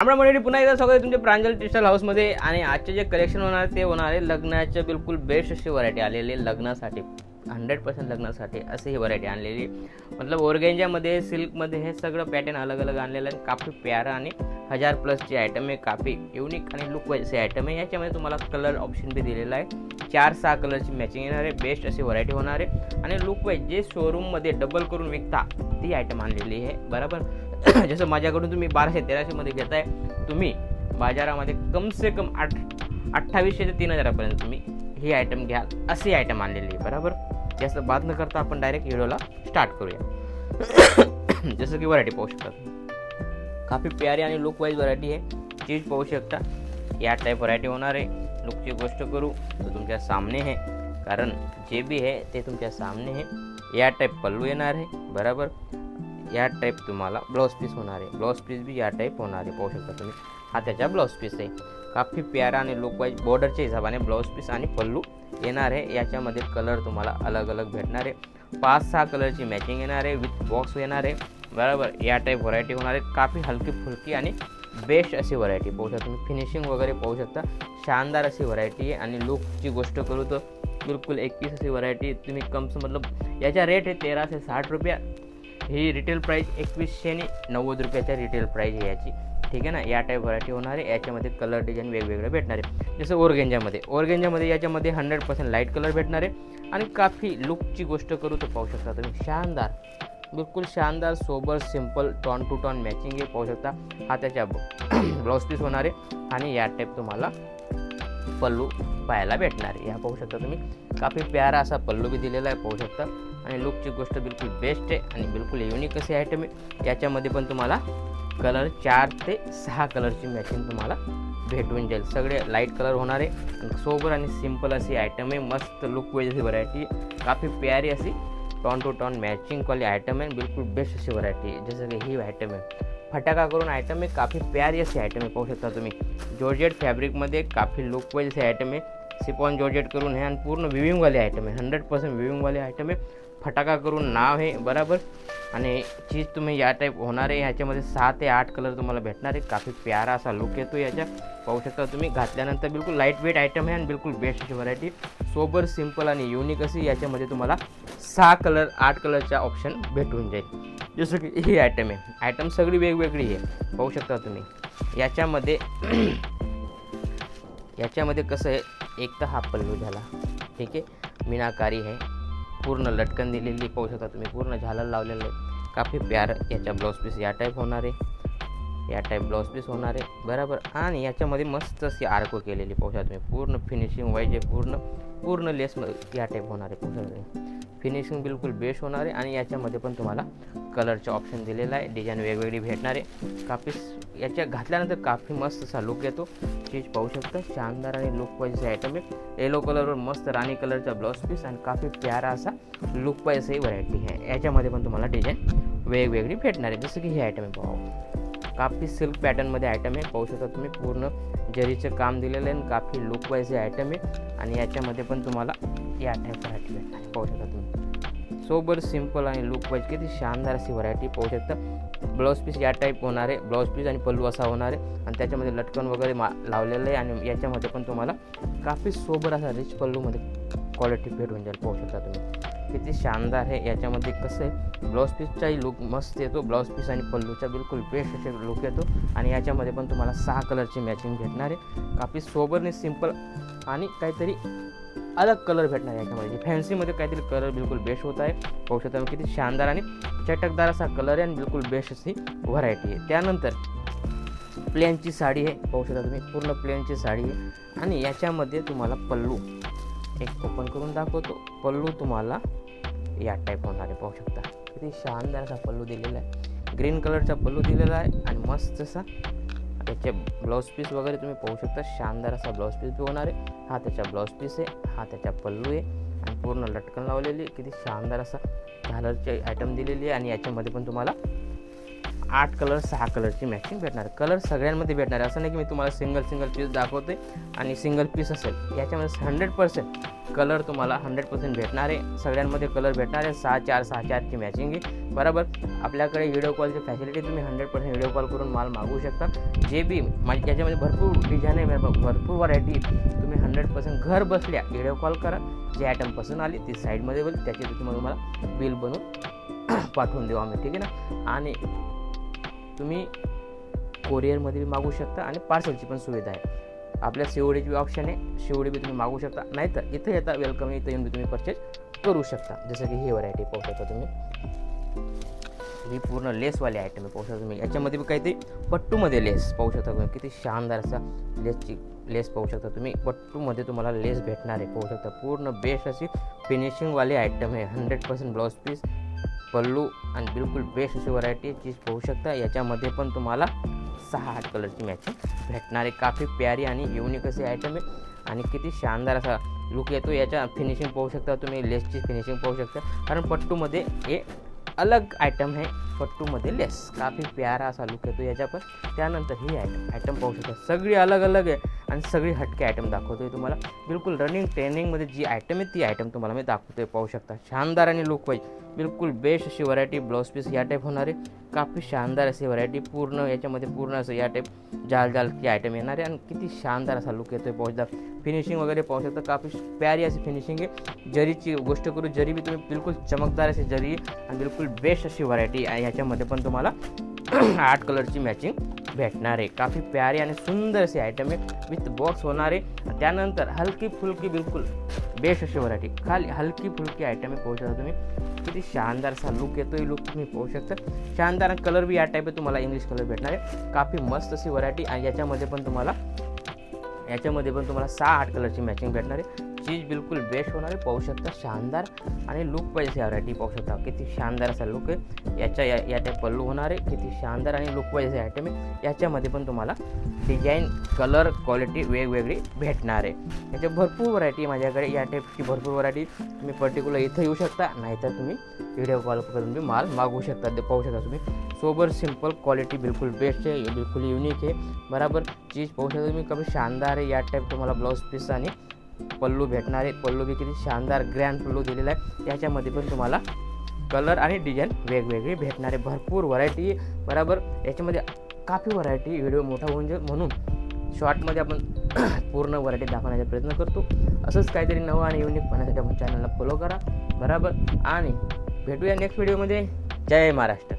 मंडळी पुन्हा एकदा स्वागत आहे तुमच्या प्रांजल टेक्सटाईल हाऊसमध्ये। आणि आजचे जे कलेक्शन होणार ते होणार आहे लग्नाच्या बिलकुल बेस्ट अशी व्हरायटी आलेली लग्नासाठी 100% लग्नासाठी अशी ही व्हरायटी आणलेली। मतलब ऑर्गेंजामध्ये सिल्कमध्ये हे सगळं पॅटर्न अलग अलग आणलेलं आहे। काफ़ी प्यारा आणि 1000+ ची आयटम आहे। काफ़ी युनिक आणि लुक वाईज आयटम आहे। याच्यामध्ये तुम्हाला कलर ऑप्शन भी दिलेला आहे। 4-6 कलरची मॅचिंग येणार आहे। बेस्ट अशी व्हरायटी होणार आहे आणि लुक वाईज जे शोरूममध्ये डबल करून विकता ती आयटम आणलेली आहे बरोबर। जसं माझ्याकडून तुम्ही 1200-1300 मध्ये घेताय, तुम्ही बाजारामध्ये कम से कम 2800 ते 3000 पर्यंत तुम्ही ही आयटम घ्याल अशी आयटम आणलेली आहे बरोबर। जास्त बात न करता आपण डायरेक्ट व्हिडिओला स्टार्ट करूया। जसं की व्हरायटी पाहू शकता, काफ़ी प्यारी आणि लुक वाईज व्हरायटी आहे। चीज पाहू शकता या टाइप व्हरायटी होणार आहे। लुकची गोष्ट करू तर तुमच्या सामने है, कारण जे भी है ते तुमच्या सामने है। या टाइप पल्लू येणार आहे बरोबर। या टाइप तुम्हाला ब्लाउज पीस होणार आहे। ब्लाउज पीस भी या टाइप होणार आहे, पाहू शकता तुम्ही। हा त्याचा ब्लाउज पीस आहे। काफ़ी प्यारा आणि लुक वाईज बॉर्डरच्या हिशोबाने ब्लाउज पीस आणि पल्लू येणार आहे। याच्यामध्ये कलर तुम्हाला अलग अलग भेटणार आहे। 5-6 कलरची मॅचिंग येणार आहे, विथ बॉक्स येणार आहे बरोबर। या टाइप व्हरायटी होणार आहे। काफ़ी हलकी फुलकी आणि बेस्ट अशी व्हरायटी पाहू शकता तुम्ही। फिनिशिंग वगैरे पाहू शकता, शानदार अशी व्हरायटी आहे। आणि लुकची गोष्ट करू तर बिलकुल एक पीस अशी व्हरायटी तुम्ही मतलब याचा रेट आहे 1360 रुपये। ही रिटेल प्राइस 2190 रुपयाच्या रिटेल प्राइस आहे याची, ठीक आहे ना। या टाइप व्हरायटी होणार आहे। याच्यामध्ये कलर डिझाईन वेगवेगळे भेटणार आहे। जसं ऑर्गेंजामध्ये याच्यामध्ये 100% लाईट कलर भेटणार आहे। आणि काफ़ी लुकची गोष्ट करू तर पाहू शकता तुम्ही, शानदार बिलकुल शानदार sober simple tone to tone matching आहे, पाहू शकता। हा त्याच्या ब्लाउज पीस होणार आहे आणि या टाइप तुम्हाला पल्लू पाहायला भेटणार आहे। या पाहू शकता तुम्ही, काफ़ी प्यारा असा पल्लू भी दिलेला आहे, पाहू शकता। आणि लुकची गोष्ट बिलकुल बेस्ट आहे आणि बिलकुल युनिक अशी आयटम आहे। याच्यामध्ये पण तुम्हाला कलर 4 ते 6 कलरची मॅचिंग तुम्हाला भेटून जाईल। सगळे लाईट कलर होणार आहे। सोबर आणि सिंपल अशी आयटम आहे। मस्त लुक वाईज अशी व्हरायटी, काफ़ी प्यारी अशी टॉन टू टॉन मॅचिंग वाली आयटम आहे। बिलकुल बेस्ट अशी व्हरायटी आहे। जसं की ही आयटम आहे, फटाका करून आयटम आहे। काफ़ी प्यारी अशी आयटम आहे, पाहू शकता तुम्ही। जॉर्जेट फॅब्रिकमध्ये काफ़ी लुक वाईज अशी आयटम आहे। सिफॉन जॉर्जेट करून है आणि पूर्ण विविंग वाली आयटम आहे। 100% विविंग वाली आयटम आहे। फटाका करून नाव आहे बरोबर। आणि चीज तुम्ही या टाइप होणार आहे। ह्याच्यामध्ये 6 ते 8 कलर तुम्हाला भेटणार आहे। काफ़ी प्यारा असा लुक येतो याच्या, पाहू शकता तुम्ही। घातल्यानंतर बिलकुल लाईट वेट आयटम आहे आणि बिलकुल बेस्ट अशी व्हरायटी, सोबर सिंपल आणि युनिक अशी। याच्यामध्ये तुम्हाला 6 कलर 8 कलरचा ऑप्शन भेटून जाईल। जसं की ही आयटम आहे। आयटम सगळी वेगवेगळी आहे, पाहू शकता तुम्ही। याच्यामध्ये कसं आहे, एक तर हा पल्लू झाला, ठीक आहे, मीनाकारी आहे, पूर्ण लटकन दिलेली, पाहू शकता तुम्ही। पूर्ण झालर लावलेलं आहे, काफ़ी प्यार। याचा ब्लाउज पीस या टाइप होणार आहे। या टाइप ब्लाउज पीस होणार आहे बरोबर। आणि याच्यामध्ये मस्त अशी आर्को केलेली, पाहू शकता तुम्ही। पूर्ण फिनिशिंग वाईज आहे, पूर्ण लेसमध्ये या टाइप होणार आहे, पाहू शकता तुम्ही। फिनिशिंग बिलकुल बेस्ट होणार आहे। आणि याच्यामध्ये पण तुम्हाला कलरचे ऑप्शन दिलेला आहे, डिझाईन वेगवेगळी भेटणार आहे। काफ़ी याच्या घातल्यानंतर काफ़ी मस्त असा लुक येतो। चीज पाहू शकता, शानदार आणि लुक वाईज आयटम आहे। येलो कलरवर मस्त राणी कलरचा ब्लाउज पीस आणि काफ़ी प्यारा असा लुक वाईज ही व्हरायटी आहे। याच्यामध्ये पण तुम्हाला डिझाईन वेगवेगळी भेटणार आहे। जसं की ही आयटम आहे, पाहू, काफ़ी सिल्क पॅटर्नमध्ये आयटम आहे, पाहू शकता तुम्ही। पूर्ण जरीचं काम दिलेलं आहे आणि काफ़ी लुक वाईज आयटम आहे। आणि याच्यामध्ये पण तुम्हाला या टाइप व्हरायटी भेटणार आहे, पाहू शकता तुम्ही। सोबर सिंपल आणि लुक वाईज किती शानदार अशी व्हरायटी, पाहू शकता। ब्लाउज पीस या टाइप होणार आहे, ब्लाउज पीस आणि पल्लू असा होणार आहे। आणि त्याच्यामध्ये लटकन वगैरे लावलेलं आहे। आणि याच्यामध्ये पण तुम्हाला काफ़ी सोबर असा रिच पल्लूमध्ये क्वालिटी भेटून जाईल, पाहू शकता तुम्ही। किती शानदार आहे। याच्यामध्ये कसं आहे, ब्लाउज पीसचाही लुक मस्त येतो, ब्लाउज पीस आणि पल्लूचा बिलकुल बेस्ट असे लुक येतो। आणि याच्यामध्ये पण तुम्हाला 6 कलरची मॅचिंग भेटणार आहे। काफ़ी सोबर आणि सिंपल आणि काहीतरी अलग कलर भेटणार आहे। याच्यामध्ये फॅन्सीमध्ये काहीतरी कलर बिलकुल बेस्ट होत आहे, पाहू शकता। किती शानदार आणि चटकदार असा कलर आहे आणि बिलकुल बेस्ट अशी व्हरायटी आहे। त्यानंतर प्लेनची साडी आहे, पाहू शकता तुम्ही। पूर्ण प्लेनची साडी आहे आणि याच्यामध्ये तुम्हाला पल्लू एक ओपन करून दाखवतो। पल्लू तुम्हाला या टाइप होणार आहे, पाहू शकता। किती शानदार असा पल्लू दिलेला आहे, ग्रीन कलरचा पल्लू दिलेला आहे। आणि मस्त असा त्याचे ब्लाउज पीस वगैरे तुम्ही पाहू शकता, शानदार असा ब्लाउज पीस भी होणार आहे। हा त्याचा ब्लाउज पीस आहे, हा त्याचा पल्लू आहे आणि पूर्ण लटकन लावलेली, किती शानदार असा झालरची आयटम दिलेली आहे। आणि याच्यामध्ये पण तुम्हाला 8 कलर 6 कलरची मॅचिंग भेटणार आहे. कलर सगळ्यांमध्ये भेटणार आहे, असं नाही की मी तुम्हाला सिंगल पीस दाखवते आणि सिंगल पीस असेल. याच्यामध्ये 100% कलर तुम्हाला 100% भेटणार आहे. सगळ्यांमध्ये कलर भेटणार आहे. 6-4 ची मॅचिंग आहे. बरोबर. आपल्याकडे व्हिडिओ कॉलची फॅसिलिटी, तुम्ही 100% व्हिडिओ कॉल करून माल मागवू शकता. जे बी म्हणजे त्याच्यामध्ये भरपूर डिझाईन आहे, भरपूर व्हरायटी. तुम्ही 100% घर बसल्या व्हिडिओ कॉल करा. जे आयटम पसंत आली ती साईडमध्ये होईल, त्याची तुम्हाला बिल बनवून पाठवून देऊ आम्ही, ठीक आहे ना. आणि तुम्ही कोरिअरमध्ये बी मागवू शकता आणि पार्सलची पण सुविधा आहे. आपल्या CODची ऑप्शन आहे, COD बी तुम्ही मागवू शकता. नाहीतर इथं येता वेलकम, इथं येऊन बी तुम्ही परचेस करू शकता. जसं की ही व्हरायटी पाहू शकता तुम्ही, ही पूर्ण लेसवाले आयटम आहे पाहू शकता तुम्ही. याच्यामध्ये बी काहीतरी पट्टूमध्ये लेस पाहू शकता तुम्ही, किती शानदार असा लेस पाहू शकता तुम्ही. पट्टूमध्ये तुम्हाला लेस भेटणार आहे पाहू शकता. पूर्ण बेस्ट अशी फिनिशिंगवाली आयटम आहे. 100% ब्लाऊज पीस, पल्लू आणि बिलकुल बेस्ट अशी व्हरायटी चीज पाहू शकता. याच्यामध्ये पण तुम्हाला 6-8 कलरची मॅचिंग भेटणार आहे. काफी प्यारी आणि युनिक अशी आयटम आहे आणि किती शानदार असा लुक येतो. याच्या फिनिशिंग पाहू शकता तुम्ही, लेसची फिनिशिंग पाहू शकता. कारण पट्टूमध्ये हे अलग आयटम आहे, पट्टूमध्ये लेस. काफी प्यारा असा लुक येतो याच्या पण. त्यानंतर ही आयटम पाहू शकता, सगळी अलग अलग आहे आणि सगळी हटके आयटम दाखवतोय तुम्हाला. बिलकुल रनिंग ट्रेनिंगमध्ये जी आयटम आहे ती आयटम तुम्हाला मी दाखवतोय पाहू शकता. शानदार आणि लुक वाईज बिलकुल बेस्ट अशी व्हरायटी. ब्लाऊज पीस या टाईप होणार आहे. काफी शानदार अशी व्हरायटी. पूर्ण याच्यामध्ये पूर्ण असं या टाईप जालची आयटम येणार आहे आणि किती शानदार असा लुक येतोय पाहू शकता. फिनिशिंग वगैरे पाहू शकता, काफी प्यारी अशी फिनिशिंग आहे. जरीची गोष्ट करू, जरी बी तुम्ही बिलकुल चमकदार अशी जरी आणि बिलकुल बेस्ट अशी व्हरायटी आहे. याच्यामध्ये पण तुम्हाला 8 कलरची मॅचिंग भेटणार आहे. काफी प्यारी आणि सुंदर अशी आयटम आहे, विथ बॉक्स होणार आहे. त्यानंतर हलकी फुलकी बिलकुल बेस्ट अशी व्हरायटी, खाली हलकी फुलकी आयटम आहे पाहू शकता तुम्ही. किती शानदार असा लुक येतोय, लुक तुम्ही पाहू शकता. शानदार कलर बी या टाईप आहे, तुम्हाला इंग्लिश कलर भेटणार आहे. काफी मस्त अशी व्हरायटी आणि याच्यामध्ये पण तुम्हाला 6-8 कलरची मॅचिंग भेटणार आहे. चीज बिलकुल बेस्ट होणार आहे पाहू शकता. शानदार आणि लुक पाहिजे व्हरायटी पाहू शकता. किती शानदार असा लुक आहे. या टाईप पल्लू होणार आहे. किती शानदार आणि लुक पाहिजे आयटम आहे. याच्यामध्ये पण तुम्हाला डिझाईन, कलर, क्वालिटी वेगवेगळी भेटणार आहे. याच्या भरपूर व्हरायटी माझ्याकडे. या टाईपची भरपूर व्हरायटी. तुम्ही पर्टिक्युलर इथं येऊ शकता, नाहीतर तुम्ही व्हिडिओ कॉल करून बी माल मागवू शकता. ते पाहू शकता तुम्ही. सोबर सिंपल, क्वालिटी बिलकुल बेस्ट आहे, बिलकुल युनिक आहे. बराबर. चीज पाहू शकता तुम्ही, कमी शानदार आहे. या टाईप तुम्हाला ब्लाऊज पीस आणि पल्लू भेटणार आहे. पल्लू बी किती शानदार ग्रँड पल्लू दिलेला आहे. याच्यामध्ये पण तुम्हाला कलर आणि डिझाईन वेगवेगळी भेटणार आहे. भरपूर व्हरायटी आहे. बराबर. याच्यामध्ये काफी व्हरायटी, व्हिडिओ मोठा होऊन जाईल म्हणून शॉर्टमध्ये आपण पूर्ण व्हरायटी दाखवण्याचा प्रयत्न करतो. असंच काहीतरी नवं आणि युनिक पाहण्यासाठी आपण चॅनलला फॉलो करा. बराबर. आणि भेटूया नेक्स्ट व्हिडिओमध्ये. जय महाराष्ट्र.